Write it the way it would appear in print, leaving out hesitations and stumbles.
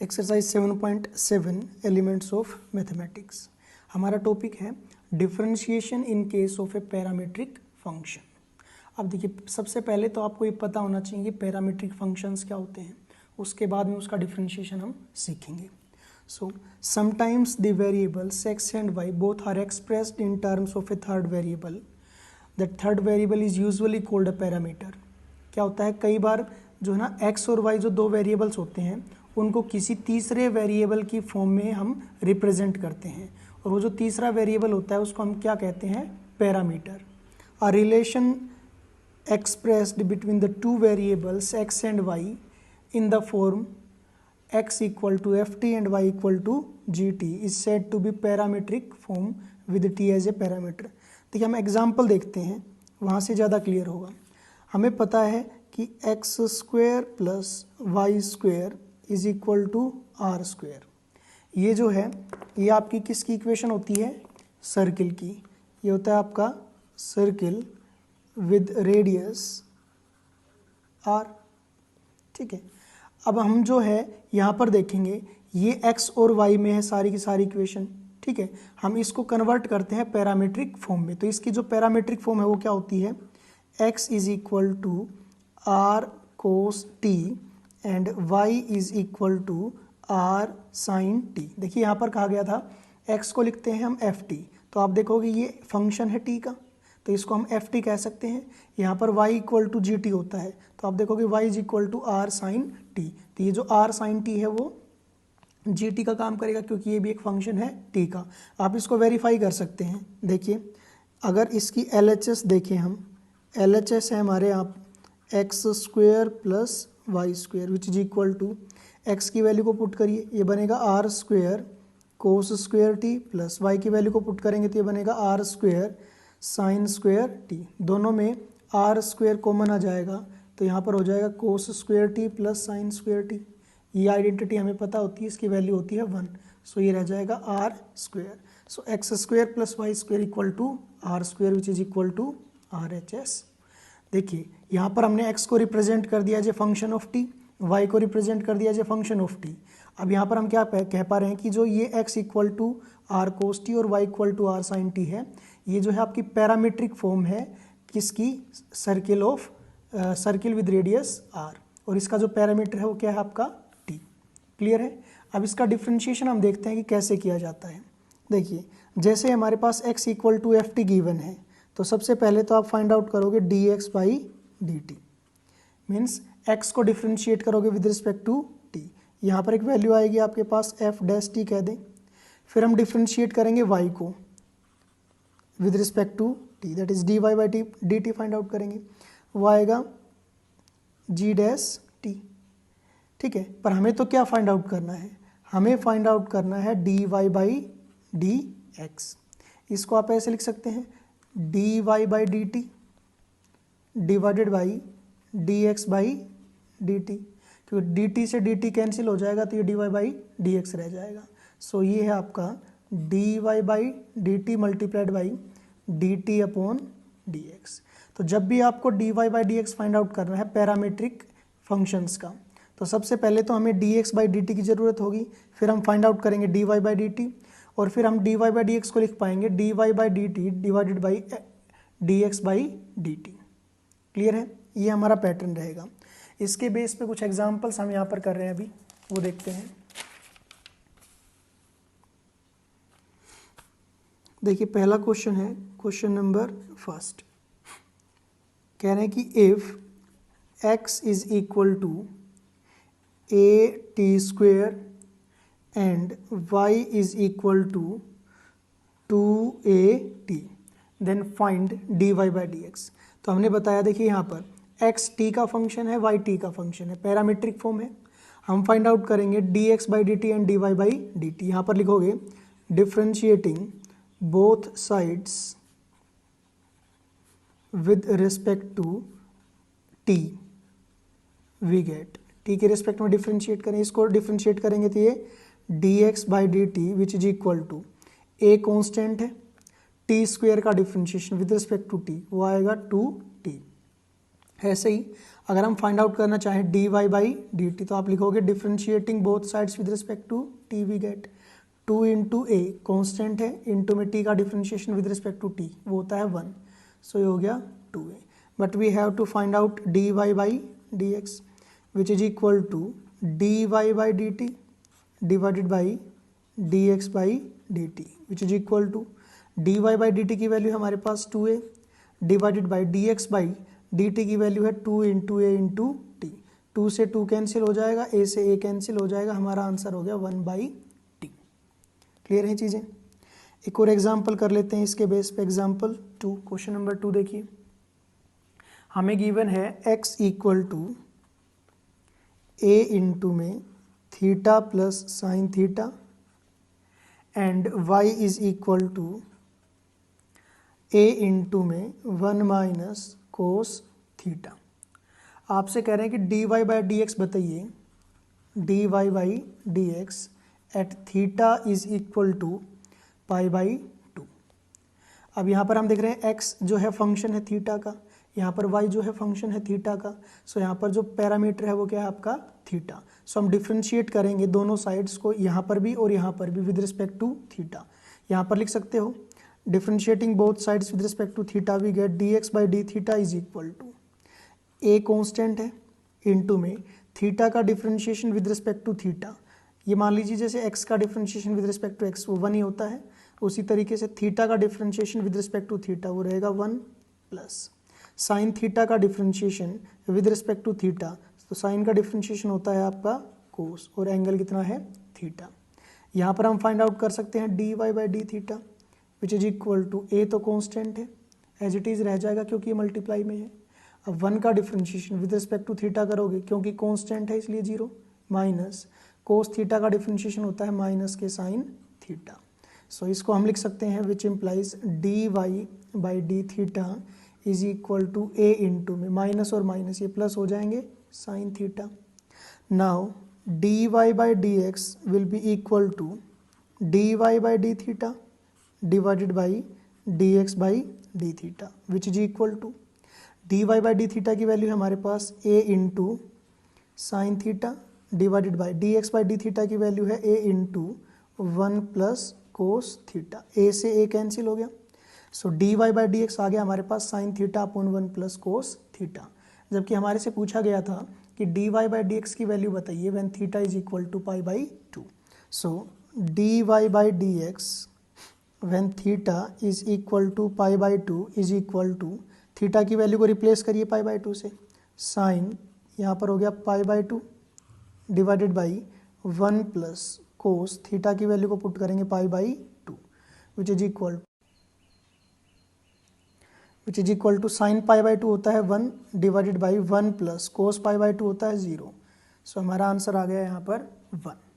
Exercise 7.7 elements of mathematics. हमारा topic है differentiation in case of A parametric function. अब देखिए, सबसे पहले तो आपको ये पता होना चाहिए कि पैरामीट्रिक फंक्शंस क्या होते हैं, उसके बाद में उसका डिफरेंशिएशन हम सीखेंगे। So sometimes the variables x and y both are expressed in terms of a third variable. That third variable is usually called a parameter. क्या होता है, कई बार जो है ना एक्स और वाई जो दो वेरिएबल्स होते हैं उनको किसी तीसरे वेरिएबल की फॉर्म में हम रिप्रेजेंट करते हैं, और वो जो तीसरा वेरिएबल होता है उसको हम क्या कहते हैं, parameter. A relation expressed between the two variables x and y in the form x equal to ft and y equal to gt is said to be parametric form with t as a parameter। देखिए, हम example देखते हैं, वहाँ से ज़्यादा clear होगा। हमें पता है कि x square plus y square is equal to r square. ये जो है ये आपकी किसकी इक्वेशन होती है, सर्किल की। ये होता है आपका सर्किल विद रेडियस आर। ठीक है, अब हम जो है यहाँ पर देखेंगे ये x और y में है सारी की सारी इक्वेशन। ठीक है, हम इसको कन्वर्ट करते हैं पैरामीट्रिक फॉर्म में। तो इसकी जो पैरामीट्रिक फॉर्म है वो क्या होती है, x is equal to r cos t and y is equal to r sine t. देखिए, यहाँ पर कहा गया था x को लिखते हैं हम ft, तो आप देखोगे ये फंक्शन है t का, तो इसको हम एफ टी कह सकते हैं। यहाँ पर y equal to g t होता है, तो आप देखोगे y is equal to r sine t. तो ये जो आर साइन टी है वो जी टी का काम करेगा, क्योंकि ये भी एक फंक्शन है t का। आप इसको वेरीफाई कर सकते हैं। देखिए, अगर इसकी LHS देखें हम, LHS है हमारे यहाँ x square plus y square which is equal to, x की वैल्यू को पुट करिए, ये बनेगा r square cos square t, plus y की वैल्यू को पुट करेंगे तो ये बनेगा r square sine square t. दोनों में आर स्क्वेयर कॉमन आ जाएगा, तो यहाँ पर हो जाएगा कोस square t plus sign square T. ये आइडेंटिटी हमें पता होती है, इसकी वैल्यू होती है 1, सो ये रह जाएगा r square. So x square plus y square equal to r square which is equal to R H S. देखिए, यहाँ पर हमने एक्स को रिप्रेजेंट कर दिया जो फंक्शन ऑफ टी, वाई को रिप्रेजेंट कर दिया जो फंक्शन ऑफ टी। अब यहाँ पर हम क्या कह पा रहे हैं कि जो ये x equal to r cos t और y equal to r sine t है, ये जो है आपकी पैरामीट्रिक फॉर्म है किसकी, circle of circle with radius r, और इसका जो पैरामीटर है वो क्या है आपका टी। क्लियर है। अब इसका डिफरेंशिएशन हम देखते हैं कि कैसे किया जाता है। देखिए, जैसे हमारे पास x equal to f t given है, तो सबसे पहले तो आप फाइंड आउट करोगे d x by d t, means x को डिफ्रेंशिएट करोगे विद रिस्पेक्ट टू t। यहाँ पर एक वैल्यू आएगी आपके पास एफ डैश टी कह दें। फिर हम डिफ्रेंशिएट करेंगे y को with respect to t, that is d y by t, d t find out करेंगे, वो आएगा g डैश t। ठीक है, पर हमें तो क्या फाइंड आउट करना है, हमें फाइंड आउट करना है d y by d x. इसको आप ऐसे लिख सकते हैं, d y by d t divided by d x by d t, क्योंकि डी टी से डी टी कैंसिल हो जाएगा तो ये d y by d x रह जाएगा। सो ये है आपका d y by d t multiplied by d t upon d x. तो जब भी आपको d y by d x find out करना है पैरामीट्रिक फंक्शंस का, तो सबसे पहले तो हमें d x by d t की ज़रूरत होगी, फिर हम फाइंड आउट करेंगे d y by d t, और फिर हम d y by d x को लिख पाएंगे d y by d t divided by d x by d t. Clear है, ये हमारा पैटर्न रहेगा। इसके बेस पे कुछ एग्जाम्पल्स हम यहाँ पर कर रहे हैं अभी, वो देखते हैं। देखिए, पहला क्वेश्चन है क्वेश्चन नंबर फर्स्ट, कह रहे हैं कि if x is equal to a t square and y is equal to 2at then find d y by d x. तो हमने बताया, देखिए यहाँ पर x t का फंक्शन है, y t का फंक्शन है, पैरामीट्रिक फॉर्म है। हम फाइंड आउट करेंगे d x by d t and d y by d t. यहाँ पर लिखोगे differentiating both sides with respect to t we get, t के रिस्पेक्ट में डिफ्रेंशिएट करें, इसको डिफ्रेंशिएट करेंगे तो ये dx by d t which is equal to a constant है, t स्क्वेयर का differentiation with respect to t वो आएगा 2t। ऐसे ही अगर हम फाइंड आउट करना चाहें dy बाई डी टी, तो आप लिखोगे differentiating both sides with respect to t, we get 2 into a constant है, इंटू में t का differentiation with respect to t वो होता है 1, सो ये हो गया 2a. But we have to find out dy by d x which is equal to dy by d t divided by dx by d t which is equal to dy by d t की value हमारे पास 2a divided by dx by dt की value है 2 into ए into T, 2 से 2 cancel हो जाएगा, a से a cancel हो जाएगा, हमारा आंसर हो गया 1 बाई टी. क्लियर है चीज़ें. एक और एग्जांपल कर लेते हैं इसके बेस पे. एग्जांपल 2, क्वेश्चन नंबर 2 देखिए. हमें गिवन है x equal to a into में theta plus sine theta and y is equal to a into में 1 माइनस कोस थीटा. आपसे कह रहे हैं कि dy बाई डी एक्स बताइए, dy by d x at theta is equal to pi by 2. अब यहाँ पर हम देख रहे हैं x जो है फंक्शन है थीटा का, यहाँ पर y जो है फंक्शन है थीटा का. सो यहाँ पर जो पैरामीटर है वो क्या है आपका थीटा. सो हम डिफ्रेंशिएट करेंगे दोनों साइड्स को, यहाँ पर भी और यहाँ पर भी विद रिस्पेक्ट टू थीटा. यहाँ पर लिख सकते हो differentiating both sides with respect to theta we get dx by d theta is equal to a constant है इंटू में थीटा का differentiation with respect to theta. ये मान लीजिए जैसे x का differentiation with respect to x वो 1 ही होता है, उसी तरीके से थीटा का differentiation with respect to theta वो रहेगा 1 प्लस साइन थीटा का differentiation with respect to theta, तो साइन का डिफ्रेंशिएशन होता है आपका कोस और एंगल कितना है थीटा. यहाँ पर हम फाइंड आउट कर सकते हैं dy by d theta which is equal to a तो कॉन्स्टेंट है एज इट इज़ रह जाएगा क्योंकि ये मल्टीप्लाई में है. अब 1 का differentiation with respect to theta करोगे क्योंकि कॉन्स्टेंट है इसलिए 0 माइनस कोस थीटा का डिफ्रेंशिएशन होता है माइनस के साइन थीटा. सो इसको हम लिख सकते हैं which implies dy by d theta is equal to a into में माइनस और माइनस ये प्लस हो जाएंगे sine theta. Now dy by d x will be equal to dy by d theta divided by dx by d theta which is equal to dy by d theta की value हमारे पास a into sine theta divided by dx by d theta की value है a into 1 plus cos theta, a से a cancel हो गया. So dy by d x आ गया हमारे पास sine theta upon 1 plus cos theta. जबकि हमारे से पूछा गया था कि dy बाई डी एक्स की वैल्यू बताइए when theta is equal to pi by 2. So dy by d x when theta is equal to pi by 2 is equal to theta की वैल्यू को रिप्लेस करिए पाई बाई 2 से, sign यहाँ पर हो गया pi by 2 divided by 1 plus cos theta की value को पुट करेंगे pi by 2 which is equal to sine pi by 2 होता है 1 divided by 1 plus cos pi by 2 होता है 0. सो हमारा आंसर आ गया यहाँ पर 1.